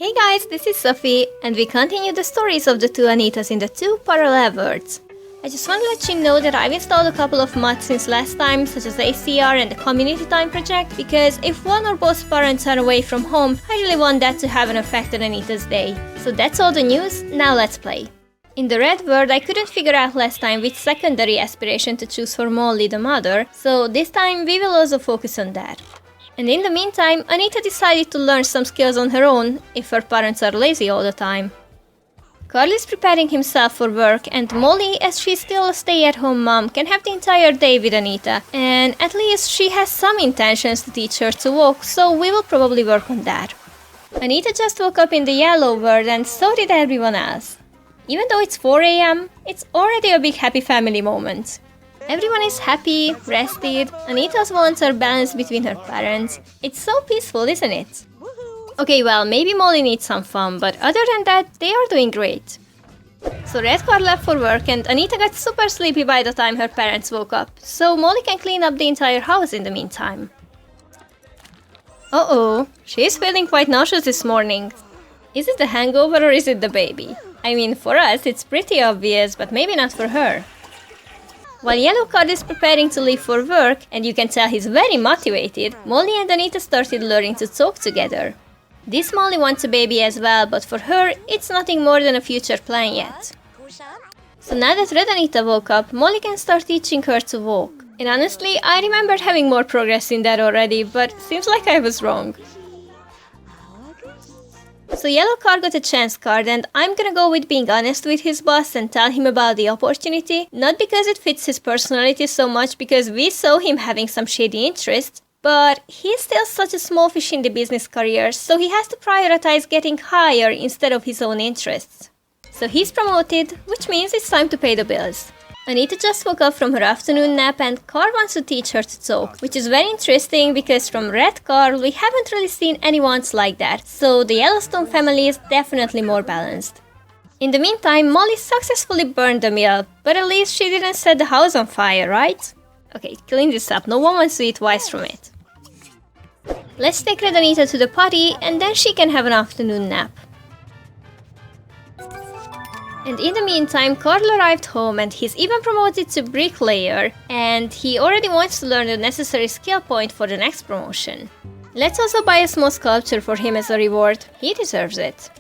Hey guys, this is Sophie, and we continue the stories of the two Anitas in the two parallel worlds. I just want to let you know that I've installed a couple of mods since last time, such as ACR and the community time project, because if one or both parents are away from home, I really want that to have an effect on Anita's day. So that's all the news, now let's play. In the red world, I couldn't figure out last time which secondary aspiration to choose for Molly the mother, so this time we will also focus on that. And in the meantime, Anita decided to learn some skills on her own, if her parents are lazy all the time. Carl is preparing himself for work, and Molly, as she's still a stay-at-home mom, can have the entire day with Anita, and at least she has some intentions to teach her to walk, so we will probably work on that. Anita just woke up in the yellow world, and so did everyone else. Even though it's 4 AM, it's already a big happy family moment. Everyone is happy, rested, Anita's wants are balanced between her parents. It's so peaceful, isn't it? Okay, well, maybe Molly needs some fun, but other than that, they are doing great. So Red Car left for work and Anita got super sleepy by the time her parents woke up, so Molly can clean up the entire house in the meantime. Uh-oh, she's feeling quite nauseous this morning. Is it the hangover or is it the baby? I mean, for us, it's pretty obvious, but maybe not for her. While Yellow Card is preparing to leave for work, and you can tell he's very motivated, Molly and Anita started learning to talk together. This Molly wants a baby as well, but for her, it's nothing more than a future plan yet. So now that Red Anita woke up, Molly can start teaching her to walk. And honestly, I remembered having more progress in that already, but seems like I was wrong. So Yellow Card got a chance card, and I'm gonna go with being honest with his boss and tell him about the opportunity, not because it fits his personality so much because we saw him having some shady interests, but he's still such a small fish in the business career, so he has to prioritize getting higher instead of his own interests. So he's promoted, which means it's time to pay the bills. Anita just woke up from her afternoon nap and Carl wants to teach her to talk, which is very interesting because from Red Carl we haven't really seen anyone like that, so the Yellowstone family is definitely more balanced. In the meantime, Molly successfully burned the meal, but at least she didn't set the house on fire, right? Okay, clean this up, no one wants to eat twice from it. Let's take Red Anita to the potty and then she can have an afternoon nap. And in the meantime, Carl arrived home and he's even promoted to bricklayer, and he already wants to learn the necessary skill point for the next promotion. Let's also buy a small sculpture for him as a reward, he deserves it.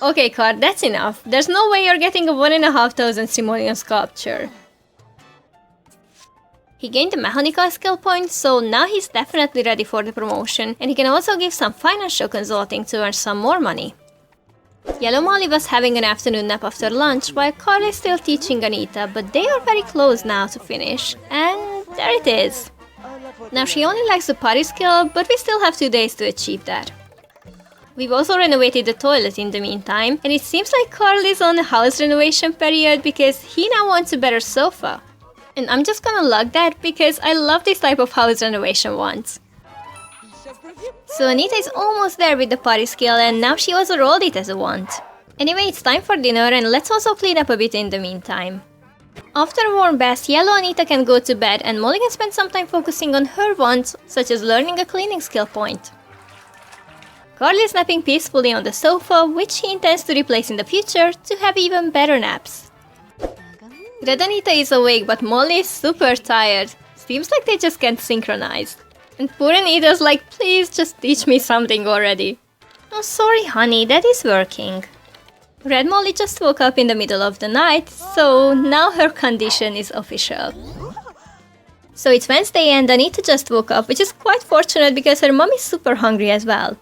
Okay Carl, that's enough, there's no way you're getting a 1,500 simoleon sculpture. He gained the mechanical skill point, so now he's definitely ready for the promotion, and he can also give some financial consulting to earn some more money. Yellow Molly was having an afternoon nap after lunch while Carl is still teaching Anita, but they are very close now to finish, and there it is. Now she only likes the potty skill, but we still have 2 days to achieve that. We've also renovated the toilet in the meantime, and it seems like Carl is on a house renovation period because he now wants a better sofa. And I'm just gonna log that because I love this type of house renovation ones. So Anita is almost there with the potty skill and now she also rolled it as a want. Anyway, it's time for dinner and let's also clean up a bit in the meantime. After a warm bath, Yellow Anita can go to bed and Molly can spend some time focusing on her wants, such as learning a cleaning skill point. Carl is napping peacefully on the sofa, which he intends to replace in the future to have even better naps. Red Anita is awake, but Molly is super tired. Seems like they just can't synchronize. And poor Anita's like, please just teach me something already. Oh, sorry honey, that is working. Red Molly just woke up in the middle of the night, so now her condition is official. So it's Wednesday and Anita just woke up, which is quite fortunate because her mom is super hungry as well.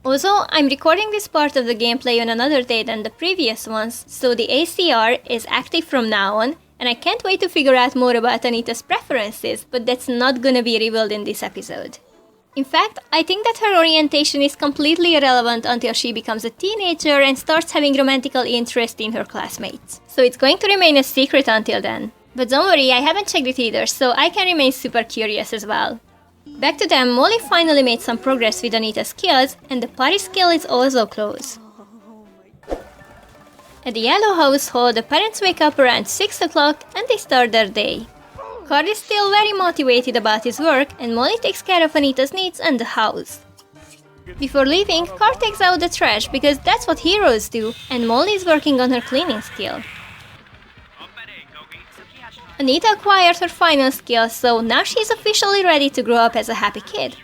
Also, I'm recording this part of the gameplay on another day than the previous ones, so the ACR is active from now on, and I can't wait to figure out more about Anita's preferences, but that's not gonna be revealed in this episode. In fact, I think that her orientation is completely irrelevant until she becomes a teenager and starts having romantic interest in her classmates. So it's going to remain a secret until then. But don't worry, I haven't checked it either, so I can remain super curious as well. Back to them, Molly finally made some progress with Anita's skills, and the potty skill is also close. At the Yellow household, the parents wake up around 6 o'clock and they start their day. Carl is still very motivated about his work and Molly takes care of Anita's needs and the house. Before leaving, Carl takes out the trash because that's what heroes do, and Molly is working on her cleaning skill. Anita acquired her final skill, so now she's officially ready to grow up as a happy kid.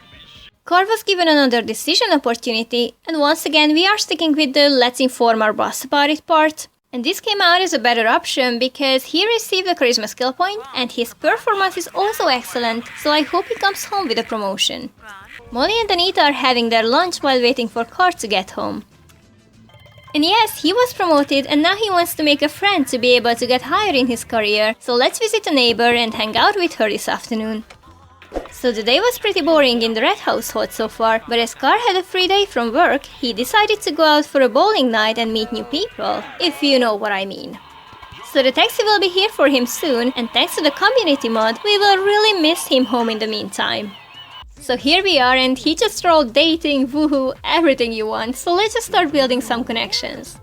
Carl was given another decision opportunity, and once again we are sticking with the let's inform our boss about it part. And this came out as a better option because he received a charisma skill point and his performance is also excellent, so I hope he comes home with a promotion. Molly and Anita are having their lunch while waiting for Carl to get home. And yes, he was promoted and now he wants to make a friend to be able to get higher in his career, so let's visit a neighbor and hang out with her this afternoon. So the day was pretty boring in the Red household so far, but as Carl had a free day from work, he decided to go out for a bowling night and meet new people, if you know what I mean. So the taxi will be here for him soon, and thanks to the community mod, we will really miss him home in the meantime. So here we are, and he just wrote dating, woohoo, everything you want, so let's just start building some connections.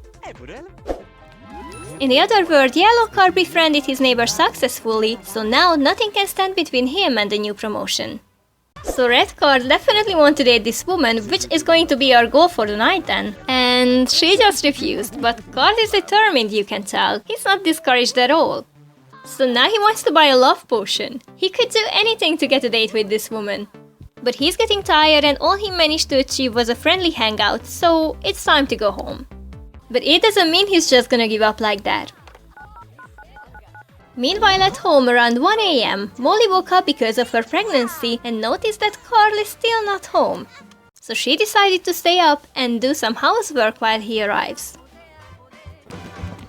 In the other world, Yellow Carl befriended his neighbor successfully, so now nothing can stand between him and the new promotion. So Red Carl definitely wants to date this woman, which is going to be our goal for the night then. And she just refused, but Carl is determined, you can tell. He's not discouraged at all. So now he wants to buy a love potion. He could do anything to get a date with this woman. But he's getting tired and all he managed to achieve was a friendly hangout, so it's time to go home. But it doesn't mean he's just gonna give up like that. Meanwhile at home around 1 AM, Molly woke up because of her pregnancy and noticed that Carl is still not home. So she decided to stay up and do some housework while he arrives.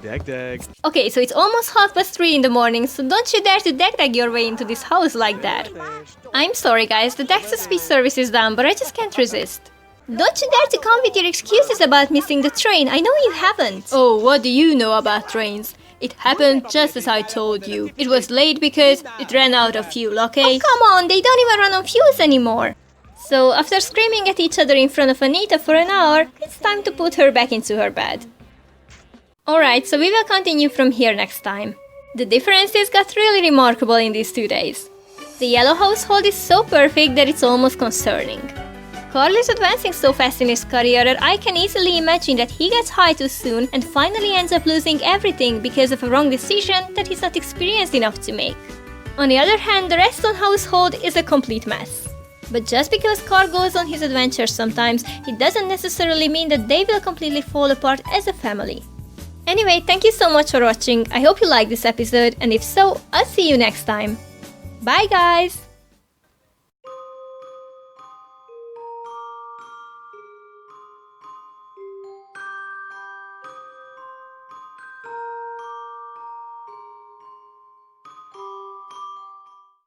Dag. Okay, so it's almost 3:30 in the morning, so don't you dare to dag your way into this house like that. I'm sorry guys, the text-to-speech service is down, but I just can't resist. Don't you dare to come with your excuses about missing the train, I know you haven't. Oh, what do you know about trains? It happened just as I told you. It was late because it ran out of fuel, okay? Oh, come on, they don't even run on fuels anymore. So, after screaming at each other in front of Anita for an hour, it's time to put her back into her bed. Alright, so we will continue from here next time. The differences got really remarkable in these 2 days. The Yellow household is so perfect that it's almost concerning. Carl is advancing so fast in his career that I can easily imagine that he gets high too soon and finally ends up losing everything because of a wrong decision that he's not experienced enough to make. On the other hand, the Redstone household is a complete mess. But just because Carl goes on his adventures sometimes, it doesn't necessarily mean that they will completely fall apart as a family. Anyway, thank you so much for watching, I hope you liked this episode, and if so, I'll see you next time. Bye guys!